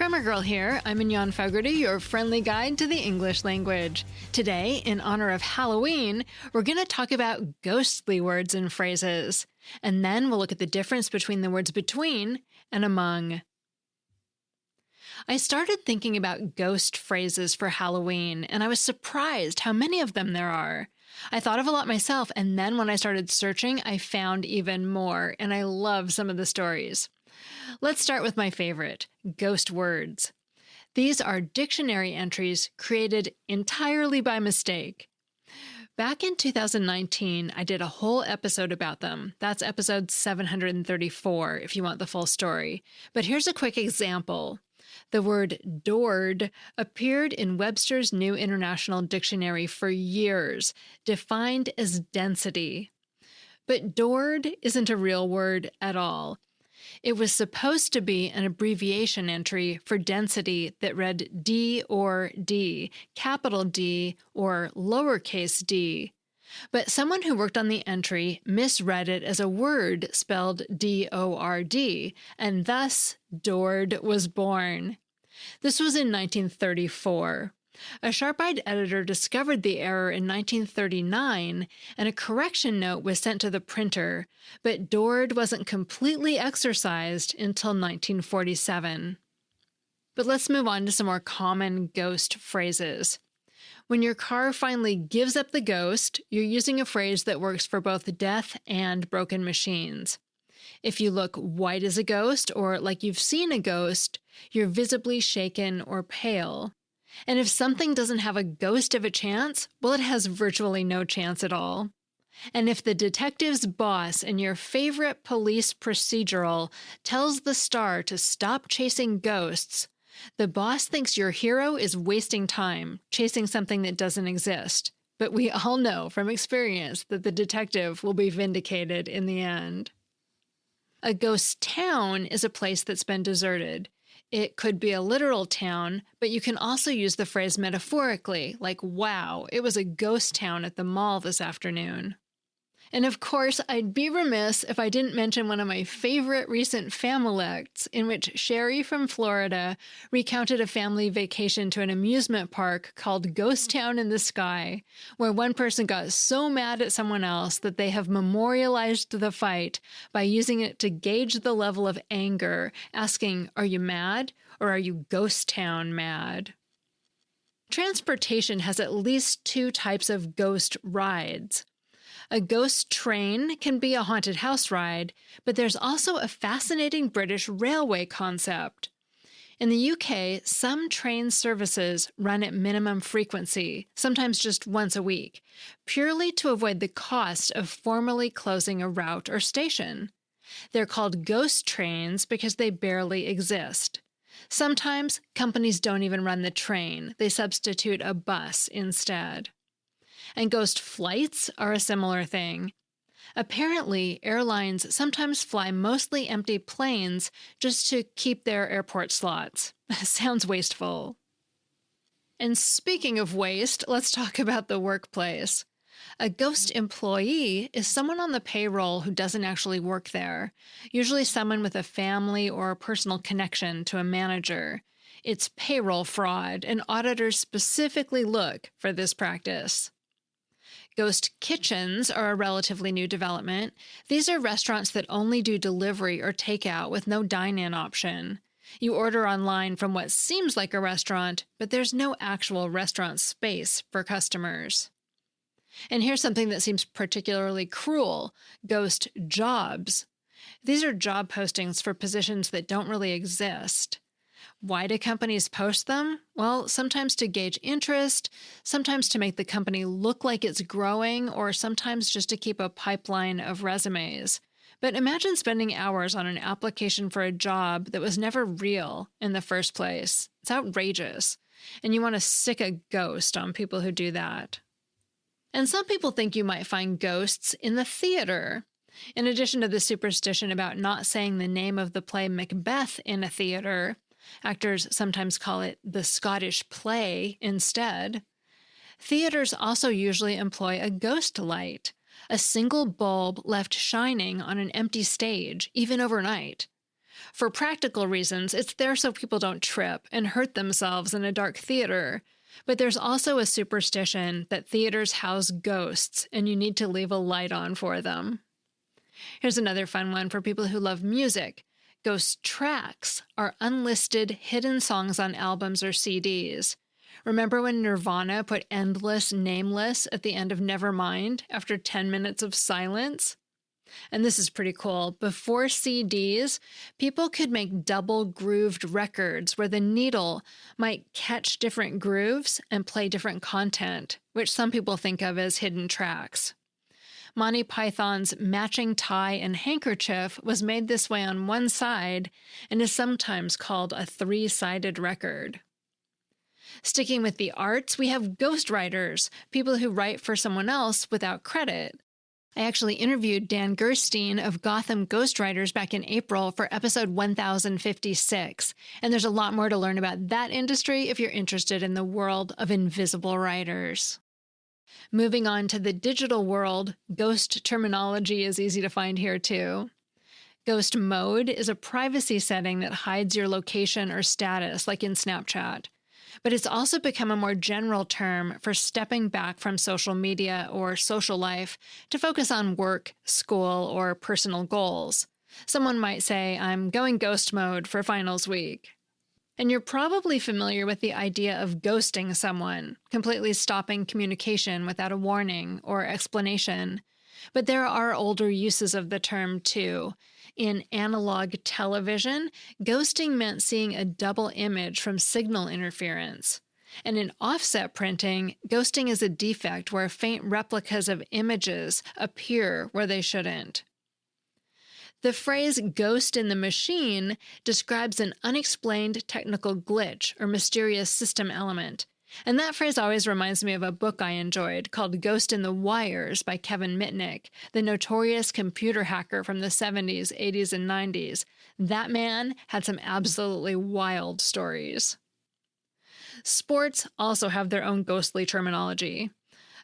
Grammar Girl here. I'm Mignon Fogarty, your friendly guide to the English language. Today, in honor of Halloween, we're going to talk about ghostly words and phrases. And then we'll look at the difference between the words between and among. I started thinking about ghost phrases for Halloween, and I was surprised how many of them there are. I thought of a lot myself, and then when I started searching, I found even more, and I love some of the stories. Let's start with my favorite, ghost words. These are dictionary entries created entirely by mistake. Back in 2019, I did a whole episode about them. That's episode 734 if you want the full story. But here's a quick example. The word doored appeared in Webster's New International Dictionary for years, defined as density. But doored isn't a real word at all. It was supposed to be an abbreviation entry for density that read D or D, capital D or lowercase d. But someone who worked on the entry misread it as a word spelled D-O-R-D, and thus doored was born. This was in 1934. A sharp-eyed editor discovered the error in 1939, and a correction note was sent to the printer, but doored wasn't completely exorcised until 1947. But let's move on to some more common ghost phrases. When your car finally gives up the ghost, you're using a phrase that works for both death and broken machines. If you look white as a ghost or like you've seen a ghost, you're visibly shaken or pale. And if something doesn't have a ghost of a chance, well, it has virtually no chance at all. And if the detective's boss in your favorite police procedural tells the star to stop chasing ghosts, the boss thinks your hero is wasting time, chasing something that doesn't exist. But we all know from experience that the detective will be vindicated in the end. A ghost town is a place that's been deserted. It could be a literal town, but you can also use the phrase metaphorically, like, wow, it was a ghost town at the mall this afternoon. And of course, I'd be remiss if I didn't mention one of my favorite recent Familects, in which Sherry from Florida recounted a family vacation to an amusement park called Ghost Town in the Sky, where one person got so mad at someone else that they have memorialized the fight by using it to gauge the level of anger, asking, "Are you mad, or are you Ghost Town mad?" Transportation has at least two types of ghost rides. A ghost train can be a haunted house ride, but there's also a fascinating British railway concept. In the UK, some train services run at minimum frequency, sometimes just once a week, purely to avoid the cost of formally closing a route or station. They're called ghost trains because they barely exist. Sometimes companies don't even run the train, they substitute a bus instead. And ghost flights are a similar thing. Apparently, airlines sometimes fly mostly empty planes just to keep their airport slots. Sounds wasteful. And speaking of waste, let's talk about the workplace. A ghost employee is someone on the payroll who doesn't actually work there, usually someone with a family or a personal connection to a manager. It's payroll fraud, and auditors specifically look for this practice. Ghost kitchens are a relatively new development. These are restaurants that only do delivery or takeout with no dine-in option. You order online from what seems like a restaurant, but there's no actual restaurant space for customers. And here's something that seems particularly cruel: ghost jobs. These are job postings for positions that don't really exist. Why do companies post them? Well, sometimes to gauge interest, sometimes to make the company look like it's growing, or sometimes just to keep a pipeline of resumes. But imagine spending hours on an application for a job that was never real in the first place. It's outrageous. And you want to sick a ghost on people who do that. And some people think you might find ghosts in the theater. In addition to the superstition about not saying the name of the play Macbeth in a theater, actors sometimes call it the Scottish play instead. Theaters also usually employ a ghost light, a single bulb left shining on an empty stage, even overnight. For practical reasons, it's there so people don't trip and hurt themselves in a dark theater. But there's also a superstition that theaters house ghosts and you need to leave a light on for them. Here's another fun one for people who love music. Ghost tracks are unlisted hidden songs on albums or CDs. Remember when Nirvana put Endless Nameless at the end of Nevermind after 10 minutes of silence? And this is pretty cool. Before CDs, people could make double grooved records where the needle might catch different grooves and play different content, which some people think of as hidden tracks. Monty Python's Matching Tie and Handkerchief was made this way on one side and is sometimes called a three-sided record. Sticking with the arts, we have ghostwriters, people who write for someone else without credit. I actually interviewed Dan Gerstein of Gotham Ghostwriters back in April for episode 1056, and there's a lot more to learn about that industry if you're interested in the world of invisible writers. Moving on to the digital world, ghost terminology is easy to find here too. Ghost mode is a privacy setting that hides your location or status, like in Snapchat. But it's also become a more general term for stepping back from social media or social life to focus on work, school, or personal goals. Someone might say, I'm going ghost mode for finals week. And you're probably familiar with the idea of ghosting someone, completely stopping communication without a warning or explanation. But there are older uses of the term too. In analog television, ghosting meant seeing a double image from signal interference. And in offset printing, ghosting is a defect where faint replicas of images appear where they shouldn't. The phrase ghost in the machine describes an unexplained technical glitch or mysterious system element. And that phrase always reminds me of a book I enjoyed called Ghost in the Wires by Kevin Mitnick, the notorious computer hacker from the 70s, 80s, and 90s. That man had some absolutely wild stories. Sports also have their own ghostly terminology.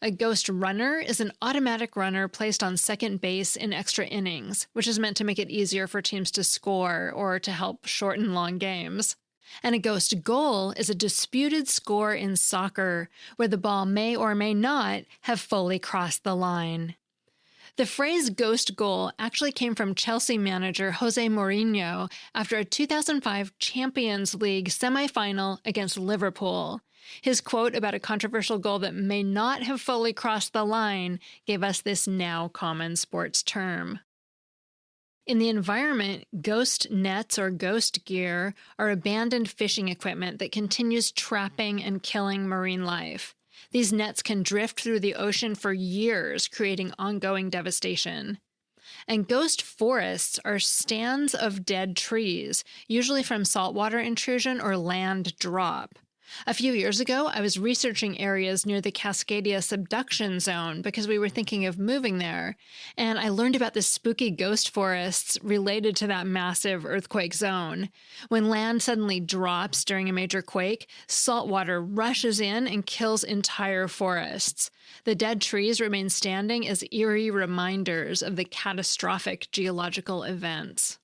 A ghost runner is an automatic runner placed on second base in extra innings, which is meant to make it easier for teams to score or to help shorten long games. And a ghost goal is a disputed score in soccer where the ball may or may not have fully crossed the line. The phrase ghost goal actually came from Chelsea manager Jose Mourinho after a 2005 Champions League semifinal against Liverpool. His quote about a controversial goal that may not have fully crossed the line gave us this now common sports term. In the environment, ghost nets or ghost gear are abandoned fishing equipment that continues trapping and killing marine life. These nets can drift through the ocean for years, creating ongoing devastation. And ghost forests are stands of dead trees, usually from saltwater intrusion or land drop. A few years ago, I was researching areas near the Cascadia subduction zone because we were thinking of moving there, and I learned about the spooky ghost forests related to that massive earthquake zone. When land suddenly drops during a major quake, salt water rushes in and kills entire forests. The dead trees remain standing as eerie reminders of the catastrophic geological events.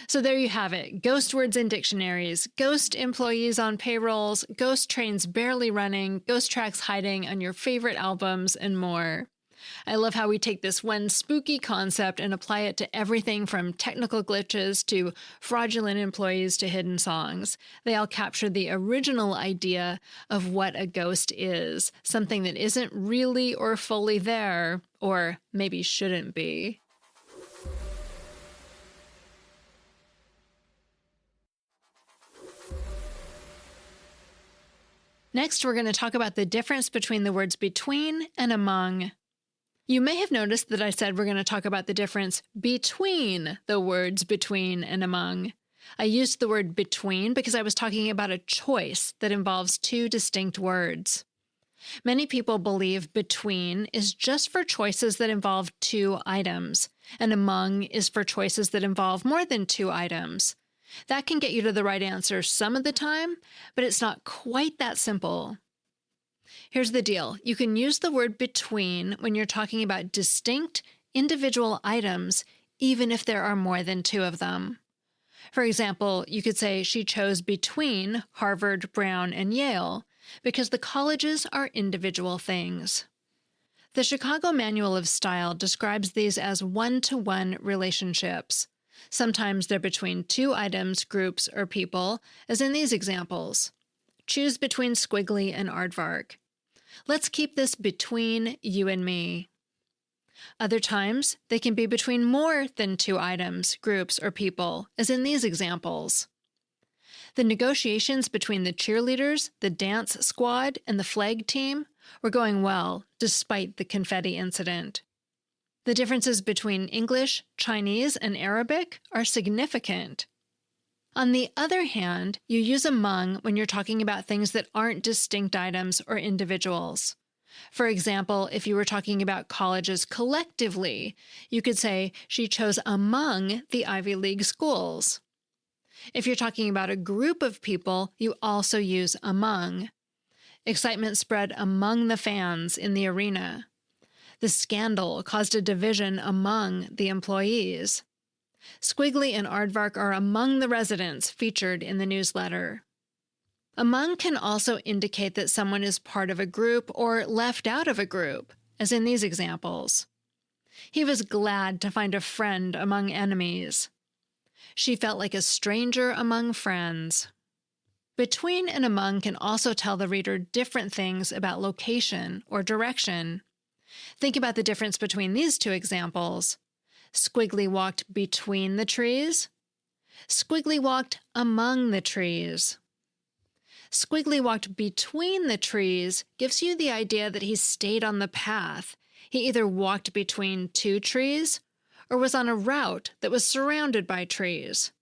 So there you have it. Ghost words in dictionaries, ghost employees on payrolls, ghost trains barely running, ghost tracks hiding on your favorite albums, and more. I love how we take this one spooky concept and apply it to everything from technical glitches to fraudulent employees to hidden songs. They all capture the original idea of what a ghost is, something that isn't really or fully there, or maybe shouldn't be. Next, we're going to talk about the difference between the words between and among. You may have noticed that I said we're going to talk about the difference between the words between and among. I used the word between because I was talking about a choice that involves two distinct words. Many people believe between is just for choices that involve two items, and among is for choices that involve more than two items. That can get you to the right answer some of the time, but it's not quite that simple. Here's the deal. You can use the word between when you're talking about distinct, individual items, even if there are more than two of them. For example, you could say she chose between Harvard, Brown, and Yale because the colleges are individual things. The Chicago Manual of Style describes these as one-to-one relationships. Sometimes they're between two items, groups, or people, as in these examples. Choose between squiggly and aardvark. Let's keep this between you and me. Other times, they can be between more than two items, groups, or people, as in these examples. The negotiations between the cheerleaders, the dance squad, and the flag team were going well, despite the confetti incident. The differences between English, Chinese, and Arabic are significant. On the other hand, you use among when you're talking about things that aren't distinct items or individuals. For example, if you were talking about colleges collectively, you could say she chose among the Ivy League schools. If you're talking about a group of people, you also use among. Excitement spread among the fans in the arena. The scandal caused a division among the employees. Squiggly and aardvark are among the residents featured in the newsletter. Among can also indicate that someone is part of a group or left out of a group, as in these examples. He was glad to find a friend among enemies. She felt like a stranger among friends. Between and among can also tell the reader different things about location or direction. Think about the difference between these two examples. Squiggly walked between the trees. Squiggly walked among the trees. Squiggly walked between the trees gives you the idea that he stayed on the path. He either walked between two trees or was on a route that was surrounded by trees.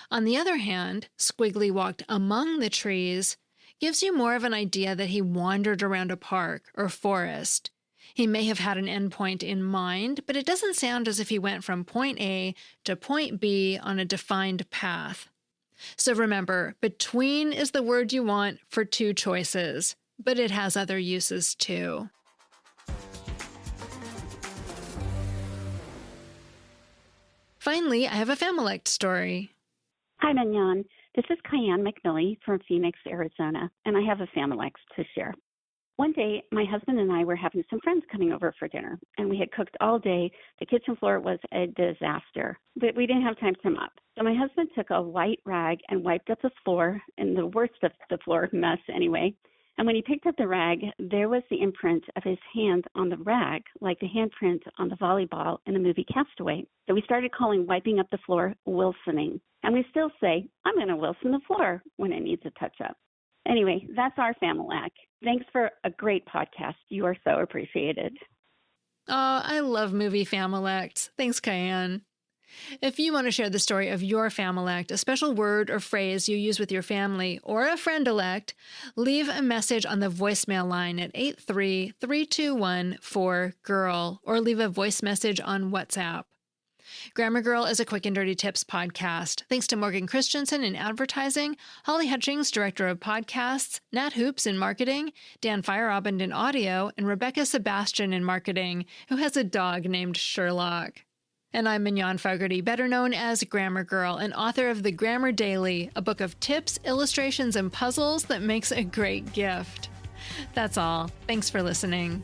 On the other hand, Squiggly walked among the trees gives you more of an idea that he wandered around a park or forest. He may have had an endpoint in mind, but it doesn't sound as if he went from point A to point B on a defined path. So remember, between is the word you want for two choices, but it has other uses too. Finally, I have a Familect story. Hi, Mignon. This is Kyan McMillie from Phoenix, Arizona, and I have a Familect to share. One day, my husband and I were having some friends coming over for dinner, and we had cooked all day. The kitchen floor was a disaster, but we didn't have time to mop. So my husband took a white rag and wiped up the floor, in the worst of the floor mess anyway. And when he picked up the rag, there was the imprint of his hand on the rag, like the handprint on the volleyball in the movie Castaway. So we started calling wiping up the floor Wilsoning. And we still say, I'm going to Wilson the floor when it needs a touch-up. Anyway, that's our Familect. Thanks for a great podcast. You are so appreciated. Oh, I love movie Familect. Thanks, Kyan. If you want to share the story of your Familect, a special word or phrase you use with your family, or a friend-elect, leave a message on the voicemail line at 833-214-GIRL, or leave a voice message on WhatsApp. Grammar Girl is a quick and dirty tips podcast. Thanks to Morgan Christianson in advertising, Holly Hutchings, director of podcasts, Nat Hoops in marketing, Dan Feierabend in audio, and Rebekah Sebastian in marketing, who has a dog named Sherlock. And I'm Mignon Fogarty, better known as Grammar Girl, and author of The Grammar Daily, a book of tips, illustrations, and puzzles that makes a great gift. That's all. Thanks for listening.